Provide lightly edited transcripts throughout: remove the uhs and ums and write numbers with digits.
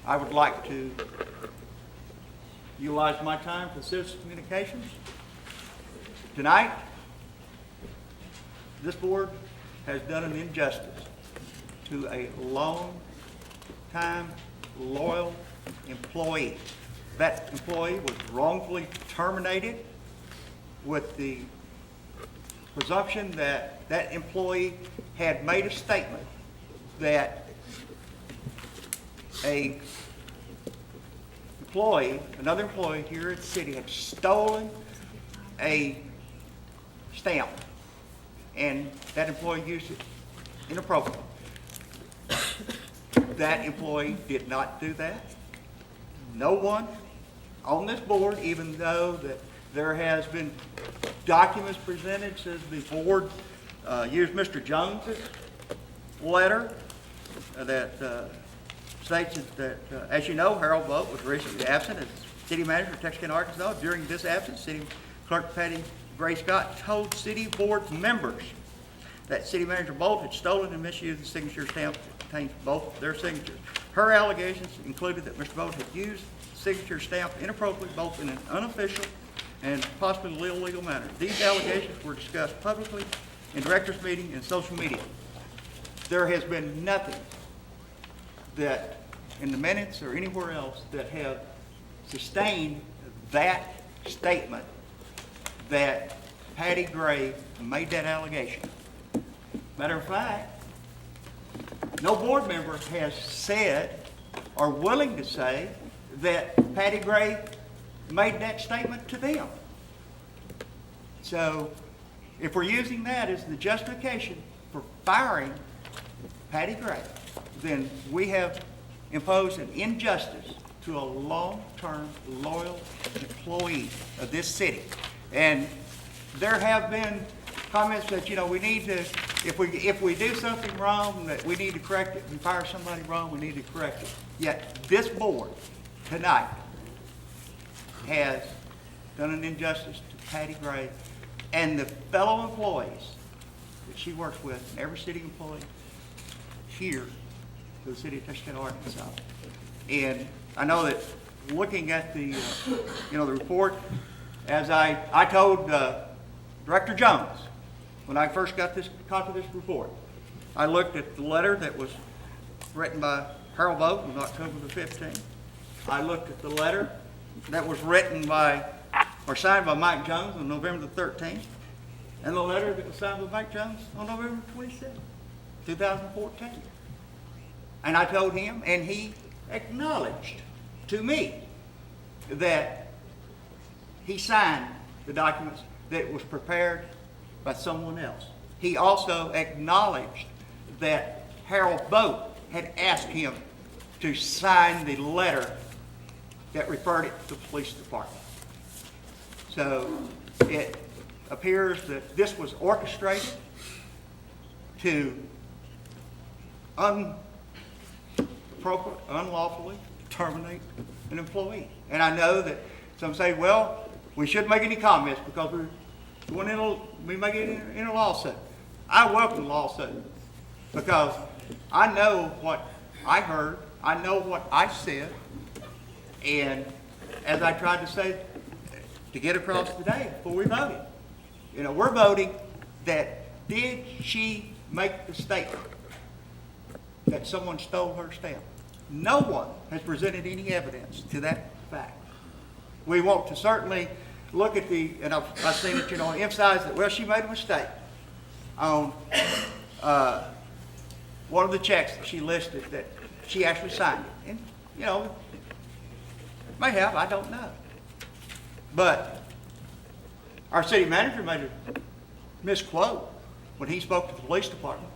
I would like to utilize my time for citizen communications. Tonight, this board has done an injustice to a long-time, loyal employee. That employee was wrongfully terminated with the presumption that that employee had made a statement that another employee here at the city had stolen a stamp, and that employee used it inappropriately. That employee did not do that. No one on this board, even though that there has been documents presented, says the board used Mr. Jones's letter that states that, as you know, Harold Vogt was recently absent as city manager of Texarkana, Arkansas. During this absence, city clerk Patty Gray Scott told city board members that city manager Bolt had stolen and misused the signature stamp that contains both their signatures. Her allegations included that Mr. Bolt had used the signature stamp inappropriately, both in an unofficial and possibly illegal manner. These allegations were discussed publicly in directors' meeting and social media. There has been nothing that in the minutes or anywhere else that have sustained that statement that Patty Gray made that allegation. Matter of fact, no board member has said or willing to say that Patty Gray made that statement to them. So if we're using that as the justification for firing Patty Gray, then we have imposed an injustice to a long-term, loyal employee of this city. And there have been comments that, you know, we need to, if we do something wrong, that we need to correct it. If we fire somebody wrong, we need to correct it. Yet this board tonight has done an injustice to Patty Gray and the fellow employees that she works with, and every city employee here to the city of Texarkana, Arkansas. And I know that looking at the, the report, as I told Director Jones when I first got this copy of this report, I looked at the letter that was written by Harold Vogt on October the 15th. I looked at the letter that was written by, or signed by Mike Jones on November the 13th, and the letter that was signed by Mike Jones on November 27th, 2014. And I told him, and he acknowledged to me that he signed the documents that was prepared by someone else. He also acknowledged that Harold Vogt had asked him to sign the letter that referred it to the police department. So it appears that this was orchestrated to unlawfully terminate an employee. And I know that some say, well, we shouldn't make any comments because we make it in a lawsuit. I welcome lawsuits because I know what I heard, I know what I said, and as I tried to say to get across today before we voted, we're voting that did she make the statement that someone stole her stamp? No one has presented any evidence to that fact. We want to certainly look at and I've seen it, emphasize that, well, she made a mistake on one of the checks that she listed that she actually signed it. And, may have, I don't know. But our city manager made a misquote when he spoke to the police department.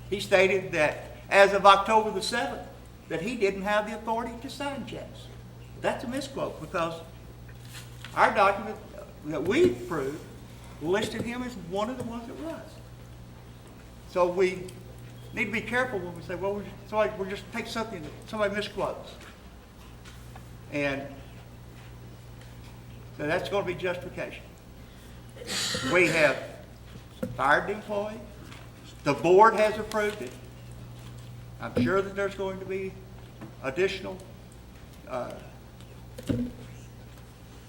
He stated that as of October the 7th, that he didn't have the authority to sign checks. That's a misquote because our document that we approved listed him as one of the ones that was. So we need to be careful when we say, well, we'll just take something that somebody misquotes. And so that's going to be justification. We have fired the employee. The board has approved it. I'm sure that there's going to be additional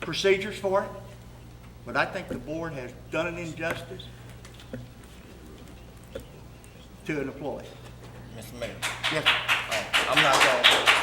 procedures for it, but I think the board has done an injustice to an employee. Mr. Mayor, Yes, I'm not gonna